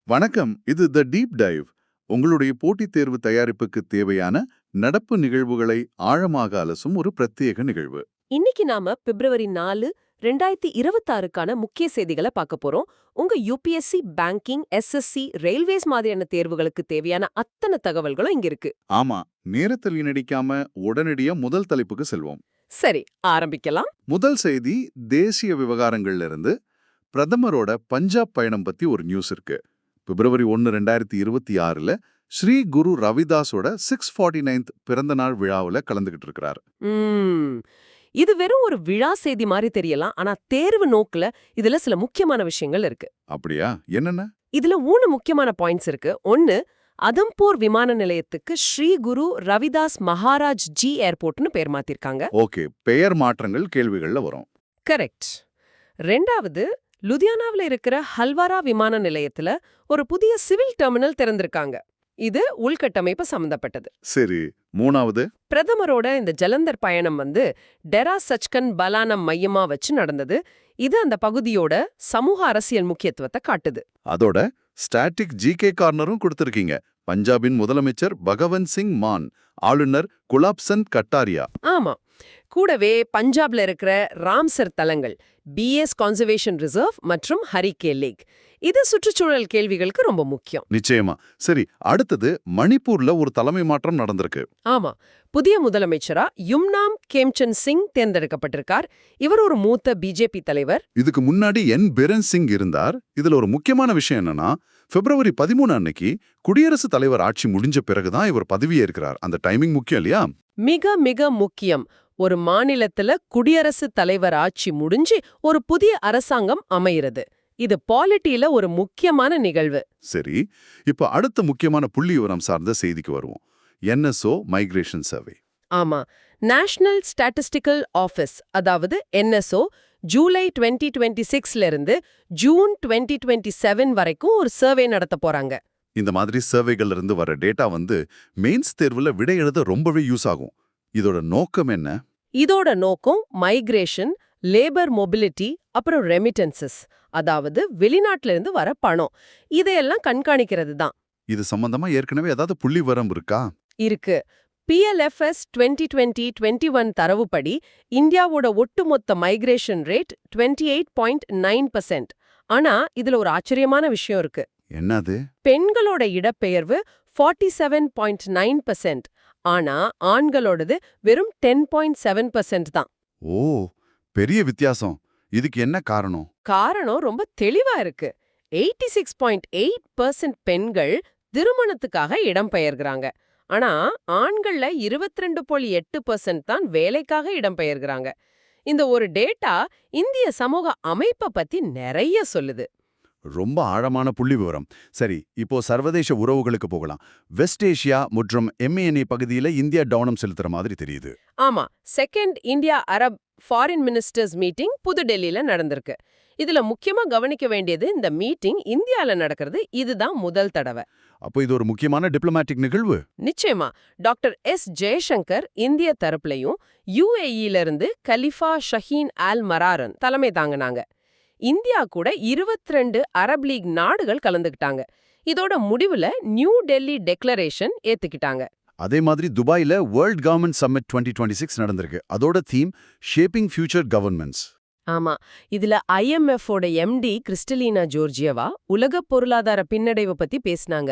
வணக்கம். இது the deep dive. உங்களுடைய போட்டித் தேர்வு தயாரிப்புக்கு தேவையான நடப்பு நிகழ்வுகளை ஆழமாக அலசும் ஒரு பிரத்யேக நிகழ்வு. இன்னைக்கு நாம பிப்ரவரி 4, 2026க்கான முக்கிய செய்திகளை பார்க்க போறோம். உங்க யூபிஎஸ்சி, பேங்கிங், எஸ்எஸ்சி, ரயில்வேஸ் மாதிரியான தேர்வுகளுக்கு தேவையான அத்தனை தகவல்களும் இங்க இருக்கு. ஆமா, நேரத்தில் வீணடிக்காம உடனடியா முதல் தலைப்புக்கு செல்வோம். சரி, ஆரம்பிக்கலாம். முதல் செய்தி தேசிய விவகாரங்கள்ல இருந்து பிரதமரோட பஞ்சாப் பயணம் பத்தி ஒரு நியூஸ் இருக்கு. பிப்ரவரி 1, 2026ல ஸ்ரீ குரு ரவிதாஸோட 649th பிறந்த நாள் விழாவுல கலந்துகிட்டு இருக்கிறார். ம், இது வெறும் ஒரு விழா செய்தி மாதிரி தெரியலாம். ஆனா தேர்வு நோக்குல இதுல சில முக்கியமான விஷயங்கள் இருக்கு. அப்படியா? என்னென்ன? இதுல 3 முக்கியமான பாயிண்ட்ஸ் இருக்கு. ஒன்னு, அதம்பூர் விமான நிலையத்துக்கு ஸ்ரீ குரு ரவிதாஸ் மகாராஜ் ஜி ஏர்போர்ட்னு பேர் மாத்திருக்காங்க. ஓகே, பெயர் மாற்றங்கள் கேள்விகள்ல வரும். கரெக்ட். ரெண்டாவது, லுதியானாவில் இருக்கிற ஹல்வாரா விமான நிலையத்துல ஒரு புதிய சிவில் டெர்மினல் திறந்திருக்காங்க. இது உள்கட்டமைப்பு சம்பந்தப்பட்டது. சரி, மூணாவது? பிரதமரோட இந்த ஜலந்தர் பயணம் டெரா சச்கன் பலானம் மையமா வச்சு நடந்தது. இது அந்த பகுதியோட சமூக அரசியல் முக்கியத்துவத்தை காட்டுது. அதோட ஸ்டாட்டிக் ஜிகே கார்னரும் கொடுத்திருக்கீங்க. பஞ்சாபின் முதலமைச்சர் பகவந்த் சிங் மான், ஆளுநர் குலாப்சந்த் கட்டாரியா. ஆமா, கூடவே பஞ்சாப்ல இருக்கிற ராம்சர் தலங்கள், பிஎஸ் கன்சர்வேஷன் ரிசர்வ் மற்றும் ஹரிகே லேக். இது சுற்றுச்சூழல் கேள்விகளுக்கு ரொம்ப முக்கியம். நிச்சயமா. சரி, அடுத்தது மணிப்பூர்ல ஒரு தலைமை மாற்றம் நடந்திருக்கு. ஆமா, புதிய முதலமைச்சரா யும்னாம் கேம்சந்த் சிங் தேர்ந்தெடுக்கப்பட்டிருக்கார். இவர் ஒரு மூத்த பிஜேபி தலைவர். இதுக்கு முன்னாடி என் பிரன் சிங் இருந்தார். இதுல ஒரு முக்கியமான விஷயம் என்னன்னா, பிப்ரவரி 13 அன்னைக்கு குடியரசுத் தலைவர் ஆட்சி முடிஞ்ச பிறகுதான் இவர் பதவியேற்கிறார். அந்த டைமிங் முக்கியம் இல்லையா? மிக மிக முக்கியம். ஒரு மாநிலத்துல குடியரசுத் தலைவர் ஆட்சி முடிஞ்சு ஒரு புதிய அரசாங்கம் அமைகிறது. இது பாலிட்டியில ஒரு முக்கியமான நிகழ்வு. சரி, இப்ப அடுத்த முக்கியமான புள்ளி விவரம் சார்ந்த செய்திக்கு வருவோம். NSO migration survey. ஆமா, நேஷனல் ஸ்டாட்டிஸ்டிக்கல் ஆஃபீஸ், அதாவது என்எஸ்ஓ, ஜூலை 2026ல இருந்து ஜூன் 2027 வரைக்கும் ஒரு சர்வே நடத்த போறாங்க. இந்த மாதிரி சர்வேகள்ல இருந்து வர டேட்டா மெயின்ஸ் தேர்வுல விடை எழுத ரொம்பவே யூஸ் ஆகும். இதோட நோக்கம் என்ன? இதோட நோக்கம் மைக்ரேஷன், லேபர் மொபிலிட்டி, அப்புறம் ரெமிட்டன்சஸ், அதாவது வெளிநாட்டுல இருந்து வர பணம், இதையெல்லாம் கண்காணிக்கிறது தான். இது சம்பந்தமா ஏற்கனவே ஏதாவது புள்ளி விவரம் இருக்கா? இருக்கு. PLFS 2020-21 தரவுப்படி இந்தியாவோட ஒட்டுமொத்த மைக்ரேஷன் ரேட் 28.9%. ஆனா இதுல ஒரு ஆச்சரியமான விஷயம் இருக்கு. என்னது? பெண்களோட இடப்பெயர்வு 47.9%. ஆனா ஆண்களோடது வெறும் 10.7% தான். ஓ, பெரிய வித்தியாசம். இதுக்கு என்ன காரணம்? காரணம் ரொம்ப தெளிவா இருக்கு. 86.8% பெண்கள் திருமணத்துக்காக இடம்பெயர்கிறாங்க. ஆனா ஆண்கள்ல 22.8% தான் வேலைக்காக இடம்பெயர்கிறாங்க. இந்த ஒரு டேட்டா இந்திய சமூக அமைப்பை பத்தி நிறைய சொல்லுது. ரொம்ப ஆழமான புள்ளி விவரம். சரி, இப்போ சர்வதேச உறவுகளுக்கு போகலாம். வெஸ்ட் ஏசியா மற்றும் MANA பகுதியில இந்தியா கவனம் செலுத்துற மாதிரி தெரியுது. ஆமா, second India Arab foreign ministers meeting புதுடெல்லியில நடந்திருக்கு. இதுல முக்கியமா கவனிக்க வேண்டியது, இந்த மீட்டிங் இந்தியால நடக்கிறது இதுதான் முதல் தடவை. அப்போ இது ஒரு முக்கியமான டிப்ளமேட்டிக் நிகழ்வு. நிச்சயமா. டாக்டர் எஸ் ஜெயசங்கர் இந்திய தரப்புலையும் UAE-ல இருந்து கலிஃபா ஷஹீன் அல் மராரன் தலைமை தாங்கினாங்க. இந்தியா கூட 22 அரப் லீக் நாடுகள் கலந்துக்கிட்டாங்க. இதோட முடிவுல நியூ டெல்லி டெக்ளரேஷன் ஏத்துக்கிட்டாங்க. அதே மாதிரி துபாயில வேர்ல்ட் கவர்மெண்ட் சம்மிட் 2026 நடந்திருக்கு. அதோட தீம் ஷேப்பிங் ஃபியூச்சர் கவர்மெண்ட்ஸ். ஆமா, இதுல IMF-ஓட MD கிறிஸ்டலினா ஜோர்ஜியவா உலக பொருளாதார பின்னடைவை பத்தி பேசினாங்க.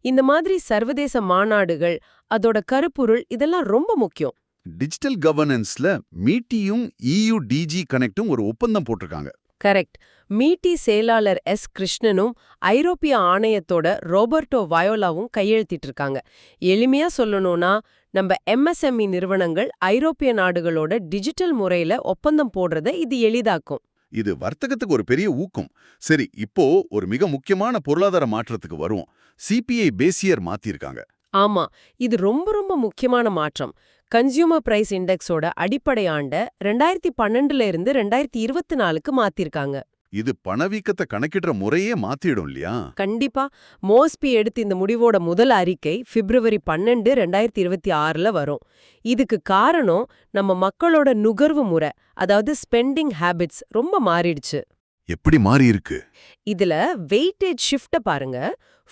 இந்த மாதிரி சர்வதேச மாநாடுகள், அதோட கருப்பொருள், இதெல்லாம் ரொம்ப முக்கியம். டிஜிட்டல் கவர்னன்ஸ்ல மீட்டியும் EU DG கனெக்டும் ஒரு ஒப்பந்தம் போட்டிருக்காங்க. கரெக்ட். மீட்டி செயலாளர் S கிருஷ்ணனும் ஐரோப்பிய ஆணையத்தோட ரோபர்டோ வயோலாவும் கையெழுத்திட்டு இருக்காங்க. எளிமையா சொல்லணும்னா, நம்ம MSME நிறுவனங்கள் ஐரோப்பிய நாடுகளோட டிஜிட்டல் முறையில ஒப்பந்தம் போடுறத இது எளிதாக்கும். இது வர்த்தகத்துக்கு ஒரு பெரிய ஊக்கம். சரி, இப்போ ஒரு மிக முக்கியமான பொருளாதார மாற்றத்துக்கு வருவோம். CPI பேசியர் மாத்திருக்காங்க. ஆமா, இது ரொம்ப ரொம்ப முக்கியமான மாற்றம். கன்சியூமர் பிரைஸ் இண்டெக்ஸோட அடிப்படை ஆண்ட 2012ல இருந்து 2024க்கு மாத்திருக்காங்க. இது பணவீக்கத்தை கணக்கிடுற முறையே மாத்திடும் இல்லையா? கண்டிப்பா. மோஸ்பி எடுத்து இந்த முடிவோட முதல் அறிக்கை பிப்ரவரி 12, 2026ல வரும். இதுக்கு காரணம் நம்ம மக்களோட நுகர்வு முறை, அதாவது ஸ்பெண்டிங் ஹேபிட்ஸ் ரொம்ப மாறிடுச்சு. எப்படி மாறி இருக்கு? இதுல வெயிட்டேஜ் ஷிஃப்ட பாருங்க.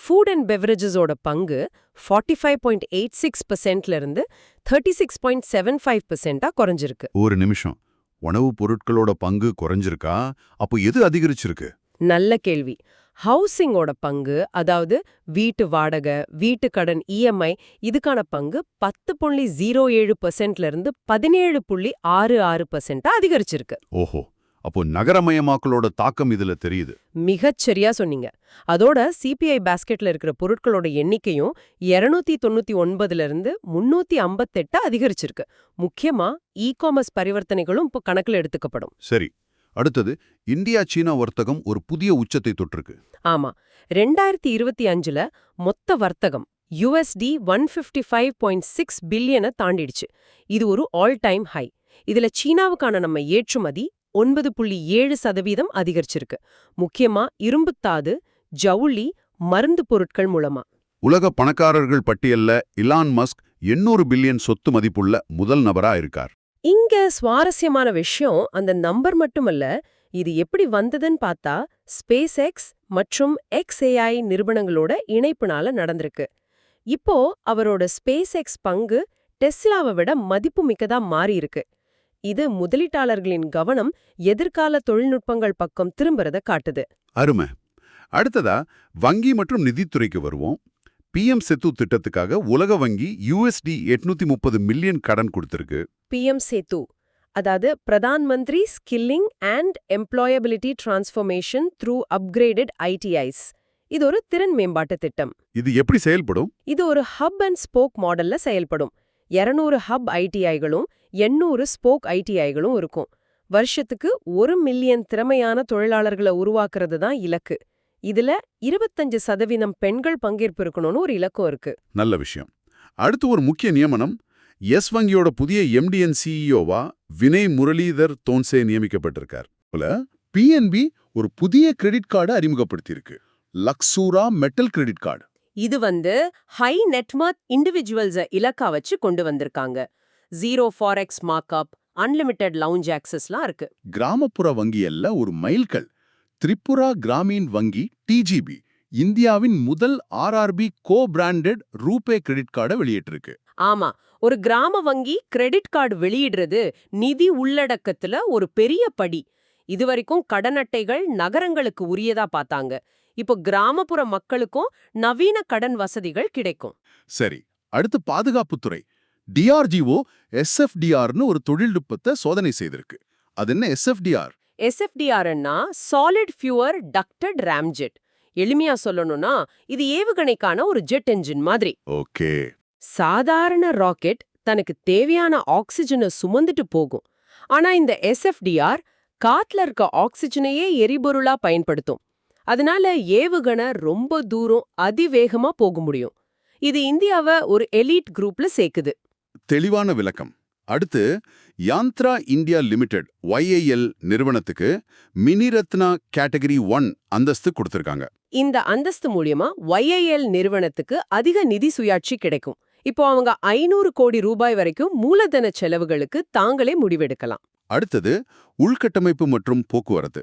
ஃபுட் அண்ட் பெவரேஜஸோட பங்கு 45.86% இருந்து 36.75% குறைஞ்சிருக்கு. ஒரு நிமிஷம். உணவுப் பொருட்களோட பங்கு குறைஞ்சிருக்கா? அப்போ எது அதிகரிச்சிருக்கு? நல்ல கேள்வி. ஹவுசிங்கோட பங்கு, அதாவது வீட்டு வாடகை, வீட்டு கடன் இஎம்ஐ, இதுக்கான பங்கு 10.07% இருந்து 17.66% அதிகரிச்சிருக்கு. ஓஹோ, அப்போ நகரமயமாக்கலோட தாக்கம் இதுல தெரியுது. மிகச்சரியா சொன்னீங்க. அதோட சிபிஐ பாஸ்கெட்ல இருக்கிற பொருட்களோட எண்ணிக்கையும் 299 இருந்து 358 அதிகரிச்சிருக்கு. முக்கியமா இ-காமர்ஸ் பரிவர்த்தனைகளும் இப்போ கணக்குல எடுத்துக்கப்படும். சரி, அடுத்தது இந்தியா சீனா வர்த்தகம் ஒரு புதிய உச்சத்தை தொட்டிருக்கு. ஆமா, 2025ல மொத்த வர்த்தகம் USD 155.6 பில்லியனை தாண்டிடுச்சு. இது ஒரு ஆல் டைம் ஹை. இதுல சீனாவுக்கான நம்ம ஏற்றுமதி 9.7% அதிகரிச்சிருக்கு. முக்கியமா இரும்புத்தாது, ஜவுளி, மருந்து பொருட்கள் மூலமா. உலக பணக்காரர்கள் பட்டியல்ல இலான் மஸ்க் 800 பில்லியன் சொத்து மதிப்புள்ள முதல் நபரா இருக்கார். இங்க சுவாரஸ்யமான விஷயம் அந்த நம்பர் மட்டுமல்ல, இது எப்படி வந்ததுன்னு பார்த்தா ஸ்பேஸ் எக்ஸ் மற்றும் XAI நிறுவனங்களோட இணைப்புனால நடந்திருக்கு. இப்போ அவரோட ஸ்பேஸ் எக்ஸ் பங்கு டெஸ்லாவை விட மதிப்புமிக்கதா மாறி இருக்கு. இது முதலீட்டாளர்களின் கவனம் எதிர்கால தொழில்நுட்பங்கள் பக்கம் திரும்புறத காட்டுது. அருமை. அடுத்ததா வங்கி மற்றும் நிதித்துறைக்கு வருவோம். PM செத்து திட்டத்துக்காக உலக வங்கி USD 830 மில்லியன் கடன் கொடுத்திருக்கு. PM சேது, அதாவது Pradhan Mantri skilling and employability transformation through upgraded ITIs. இது ஒரு திறன் மேம்பாட்டு திட்டம். இது எப்படி செயல்படும்? இது ஒரு ஹப் அண்ட் ஸ்போக் மாடல்ல செயல்படும். 200 ஹப் ITIகளும் 800 ஸ்போக் ITIகளும் இருக்கும். வருஷத்துக்கு 1 மில்லியன் திறமையான தொழிலாளர்களை உருவாக்குறது தான் இலக்கு. இதுல 25% பெண்கள் பங்கேற்பு இருக்கணும்னு ஒரு இலக்கம் இருக்கு. நல்ல விஷயம். அடுத்து ஒரு முக்கிய நியமனம். எஸ் வங்கியோட புதிய MDN CEOவா வினய் முரளிதர் தோன்சே நியமிக்கப்பட்டிருக்கார். போல PNB ஒரு புதிய கிரெடிட் கார்டு அறிமுகப்படுத்தியிருக்கு. Luxura metal credit card. இது ஹை நெட்வொர்த் இண்டிவிஜுவல்ஸை இலக்கா வச்சு கொண்டு வந்திருக்காங்க. 0 ஃபாரெக்ஸ் மார்க்அப், அன்லிமிட்டெட் லவுஞ்ச் ஆக்சஸ்லாம் இருக்கு. கிராமப்புற வங்கியல்ல ஒரு மைல்கல். திரிபுரா கிராமீன் வங்கி TGB இந்தியாவின் முதல் RRB கோ-பிராண்டட் ரூபே கிரெடிட் கார்டை வெளியிட்டிருக்கு. ஆமா, ஒரு கிராம வங்கி கிரெடிட் கார்டு வெளியிடுறது நிதி உள்ளடக்கத்துல ஒரு பெரிய படி. இதுவரைக்கும் கடன் அட்டைகள் நகரங்களுக்கு உரியதா பார்த்தாங்க. இப்போ கிராமப்புற மக்களுக்கும் நவீன கடன் வசதிகள் கிடைக்கும். சரி, அடுத்து பாதுகாப்புத்துறை. DRGO SFDRன்னு ஒரு தொழில்நுட்பத்தை சோதனை செய்திருக்கு. அது என்ன SFDR? SFDRன்னா சாலிட் ஃபியூவர் டக்டட் ராம்ஜெட். எளிமையா சொல்லணும்னா இது ஏவுகணைக்கான ஒரு ஜெட் என்ஜின் மாதிரி. ஓகே. சாதாரண ராக்கெட் தனக்கு தேவையான ஆக்சிஜனை சுமந்துட்டு போகும். ஆனா இந்த SFDR காத்துல இருக்க ஆக்சிஜனையே எரிபொருளா பயன்படுத்தும். அதனால ஏவுகணை ரொம்ப தூரம் அதிவேகமா போக முடியும். இது இந்தியாவை ஒரு எலீட் குரூப்ல சேர்க்குது. தெளிவான விளக்கம். அடுத்து யாந்த்ரா இந்தியா லிமிடெட் YIL நிறுவனத்துக்கு மினிரத்னா கேட்டகரி 1 அந்தஸ்து கொடுத்திருக்காங்க. இந்த அந்தஸ்து மூலியமா YIL நிறுவனத்துக்கு அதிக நிதி சுயாட்சி கிடைக்கும். இப்போ அவங்க 500 கோடி ரூபாய் வரைக்கும் மூலதன செலவுகளுக்கு தாங்களே முடிவெடுக்கலாம். அடுத்தது உள்கட்டமைப்பு மற்றும் போக்குவரத்து.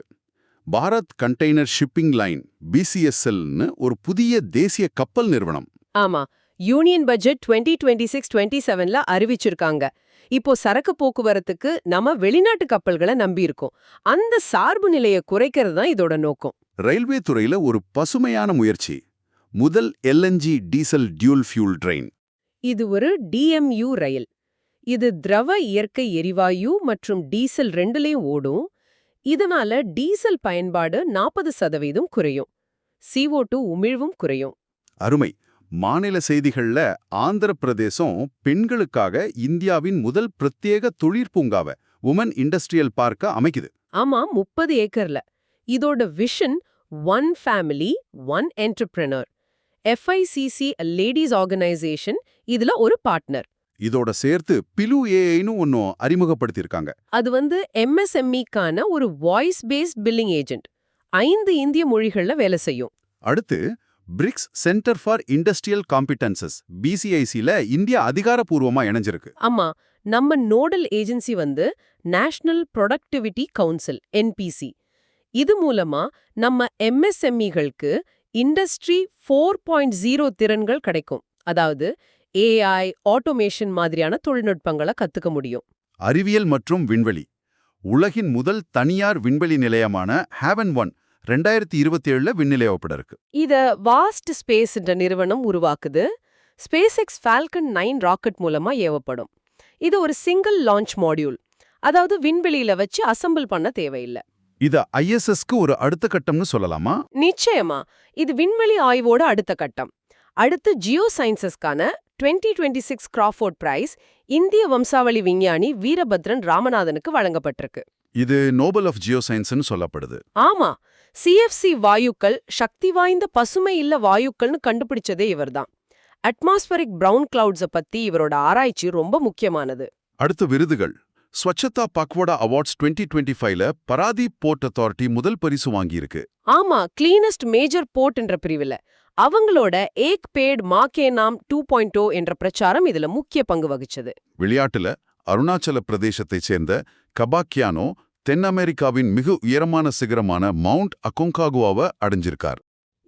பாரத் கண்டெய்னர் ஷிப்பிங் லைன் BCSLன்னு ஒரு புதிய தேசிய கப்பல் நிறுவனம். ஆமா, யூனியன் பட்ஜெட் 2026-27ல அறிவிச்சிருக்காங்க. இப்போ சரக்கு போக்குவரத்துக்கு நம்ம வெளிநாட்டு கப்பல்களை நம்பி இருக்கோம். அந்த சார்பு நிலையை குறைக்கிறது தான் இதோட நோக்கம். ரயில்வே துறையில ஒரு பசுமையான முயற்சி. முதல் LNG diesel dual fuel train. இது ஒரு DMU ரயில். இது திரவ இயற்கை எரிவாயு மற்றும் டீசல் ரெண்டுலயும் ஓடும். இதனால டீசல் பயன்பாடு 40% குறையும். CO2 உமிழ்வும் குறையும். அருமை. மாநில செய்திகள்ல ஆந்திர பிரதேசம் பெண்களுக்காக இந்தியாவின் முதல் பிரத்யேக தொழிற்பூங்காவை உமன் இண்டஸ்ட்ரியல் பார்க்க அமைக்குது. ஆமா, 30 ஏக்கர்ல. இதோட vision one family one entrepreneur. FICC ladies organisation இதுல ஒரு பார்ட்னர். இதோட சேர்த்து பிலு AIன்னு ஒன்னும் அறிமுகப்படுத்தியிருக்காங்க. அது MSMEக்கான ஒரு வாய்ஸ் பேஸ்ட் பில்லிங் ஏஜென்ட். 5 இந்திய மொழிகள்ல வேலை செய்யும். அடுத்து BRICS centre for industrial competencies BCICல இந்தியா அதிகாரப்பூர்வமா இணைஞ்சிருக்கு. ஆமா, நம்ம nodal agency national productivity council NPC. இது மூலமா நம்ம எம்எஸ்எம்இகளுக்கு இண்டஸ்ட்ரி 4.0 திறன்கள் கிடைக்கும். அதாவது ஏஐ, ஆட்டோமேஷன் மாதிரியான தொழில்நுட்பங்களை கத்துக்க முடியும். அறிவியல் மற்றும் விண்வெளி. உலகின் முதல் தனியார் விண்வெளி நிலையமான ஹேவன் 1 2027ல விண்ணிலையப்பட இருக்கு. இத வாஸ்ட் ஸ்பேஸ் என்ற நிறுவனம் உருவாக்குது. SpaceX Falcon 9 ராக்கெட் மூலமா ஏவப்படும். இது ஒரு சிங்கிள் லான்ச் மாடியூல். அதாவது விண்வெளியில வச்சு அசெம்பிள் பண்ண தேவையில்ல. இத ISSக்கு ஒரு அடுத்த கட்டம்னு சொல்லலாமா? நிச்சயமா இது விண்வெளி ஆய்வோட அடுத்த கட்டம். அடுத்து ஜியோ சயின்சஸ்க்கான 2026 கிராஃபோர்ட் பிரைஸ் இந்திய வம்சாவளி விஞ்ஞானி வீரபத்ரன் ராமநாதனுக்கு வழங்கப்பட்டிருக்கு. இது நோபல் ஆஃப் ஜியோ சயின்ஸ்னு சொல்லப்படுது. ஆமா, CFC வாயுக்கள் சக்தி வாய்ந்த பசுமை இல்ல வாயுக்கள்னு கண்டுபிடிச்சதே இவர்தான். அட்மாஸ்பரிக் பிரவுன் கிளவுட்ஸ பத்தி இவரோட ஆராய்ச்சி ரொம்ப முக்கியமானது. அடுத்த விருதுகள். ஸ்வச்சதா பக்வாடா அவார்ட்ஸ் 2025ல பராதீப் போர்ட் அத்தாரிட்டி முதல் பரிசு வாங்கியிருக்கு. ஆமா, கிளீனஸ்ட் மேஜர் போர்ட் என்ற பிரிவுல அவங்களோட ஏக் பேட் மா கே நாம் 2.0 என்ற பிரச்சாரம் இதுல முக்கிய பங்கு வகிச்சது. விளையாட்டுல அருணாச்சல பிரதேசத்தைச் சேர்ந்த கபாக்கியானோ தென் அமெரிக்காவின் மிக உயரமான சிகரமான மவுண்ட் அகோங்காகுவாவை அடைஞ்சிருக்கார்.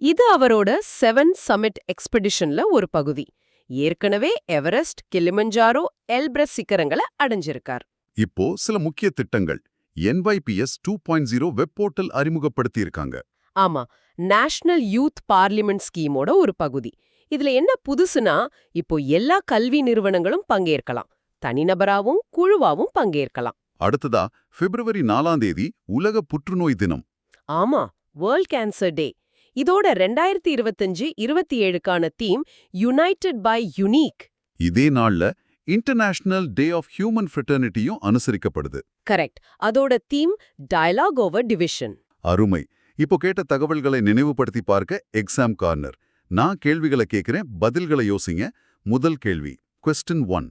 இது அவரோட 7 சமிட் எக்ஸ்பெடிஷன்ல ஒரு பகுதி. ஏற்கனவே எவரெஸ்ட், கிளிமஞ்சாரோ, எல்பிரஸ் சிகரங்களை அடைஞ்சிருக்கார். இப்போ சில முக்கிய திட்டங்கள். NYPS 2.0 வெப் போர்ட்டல் அறிமுகப்படுத்தியிருக்காங்க. ஆமா, நேஷனல் யூத் பார்லிமெண்ட் ஸ்கீமோட ஒரு பகுதி. இதுல என்ன புதுசுனா, இப்போ எல்லா கல்வி நிறுவனங்களும் பங்கேற்கலாம். தனிநபராவும் குழுவாவும் பங்கேற்கலாம். அடுத்ததா பிப்ரவரி 4ஆம் தேதி உலக புற்றுநோய் தினம். ஆமா, வேர்ல்ட் கேன்சர் டே. இதோட 2025-27க்கான தீம் யுனைடெட் பை யுனீக். இதே நாள்ல இன்டர்நேஷனல் டே ஆஃப் ஹியூமன் ஃப்ரெட்டர்னிட்டியும் அனுசரிக்கப்படுது. கரெக்ட். அதோட தீம் டயலாக் ஓவர் டிவிஷன். அருமை. இப்போ கேட்ட தகவல்களை நினைவுபடுத்தி பார்க்க எக்ஸாம் கார்னர். நான் கேள்விகளை கேட்கிறேன், பதில்களை யோசிங்க. முதல் கேள்வி. Question 1.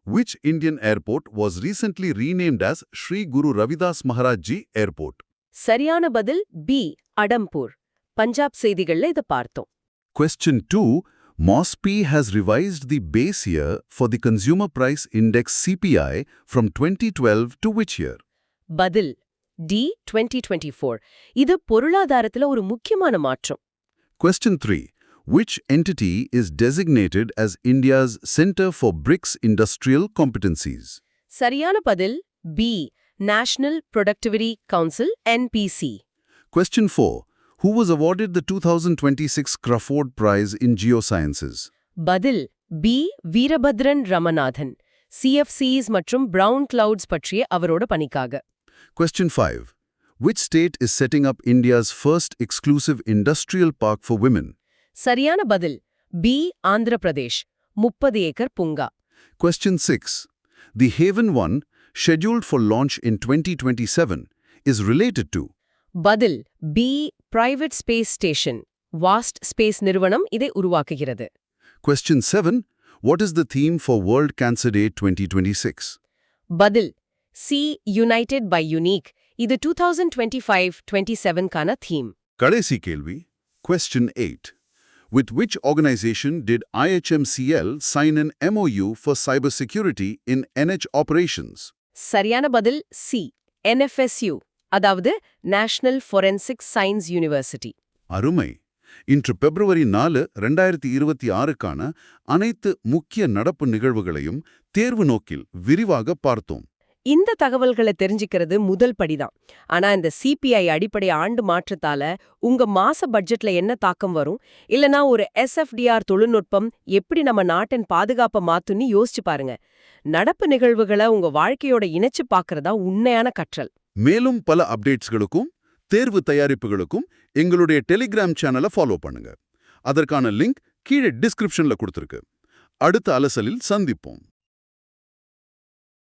Which Indian airport was recently renamed as Sri Guru Ravidas Maharaj Ji Airport? சரியான பதில் பி, அடம்பூர். பஞ்சாப் செய்திகள்ல இத பார்த்தோம். Question 2. MOSPI has revised the base year for the Consumer Price Index CPI from 2012 to which year? பதில் D, 2024. இது பொருளாதாரத்துல ஒரு முக்கியமான மாற்றம். Question 3. Which entity is designated as India's Center for BRICS Industrial Competencies? சரியான பதில் B, national productivity council NPC. Question 4. Who was awarded the 2026 Crawford Prize in Geosciences? பதில் B, Veerabhadran ரமநாதன். CFCs மற்றும் பிரவுன் கிளவுட்ஸ் பற்றிய அவரோட பணிக்காக. Question 5. Which state is setting up India's first exclusive industrial park for women? சரியான பதில் B, Andhra Pradesh. 30 acre பூங்கா. Question 6. The Haven 1, scheduled for launch in 2027, is related to? பதில் B, private space station. Vast space நிறுவனம் இதை உருவாக்குகிறது. Question 7. What is the theme for World Cancer Day 2026? பதில் C, United by unique. இது 2025-27க்கான theme. கடைசி கேள்வி. Question 8. With which organization did IHMCL sign an MOU for cybersecurity in NH operations? சரியான பதில் C, NFSU. அதாவது நேஷனல் ஃபோரென்சிக் சயின்ஸ் யூனிவர்சிட்டி. அருமை. இன்று பிப்ரவரி 4, 2026க்கான அனைத்து முக்கிய நடப்பு நிகழ்வுகளையும் தேர்வு நோக்கில் விரிவாக பார்த்தோம். இந்த தகவல்களை தெரிஞ்சுக்கிறது முதல் படிதான். ஆனா இந்த CPI அடிப்படை ஆண்டு மாற்றத்தால உங்க மாச பட்ஜெட்ல என்ன தாக்கம் வரும், இல்லனா ஒரு SFDR தொழில்நுட்பம் எப்படி நம்ம நாட்டின் பாதுகாப்பை மாத்துன்னு யோசிச்சு பாருங்க. நடப்பு நிகழ்வுகளை உங்க வாழ்க்கையோட இணைச்சு பார்க்கறதா உண்மையான கற்றல். மேலும் பல அப்டேட்ஸ்களுக்கும் தேர்வு தயாரிப்புகளுக்கும் எங்களுடைய டெலிகிராம் சேனலை ஃபாலோ பண்ணுங்க. அதற்கான லிங்க் கீழே டிஸ்கிரிப்ஷன்ல கொடுத்திருக்கு. அடுத்த அலசலில் சந்திப்போம்.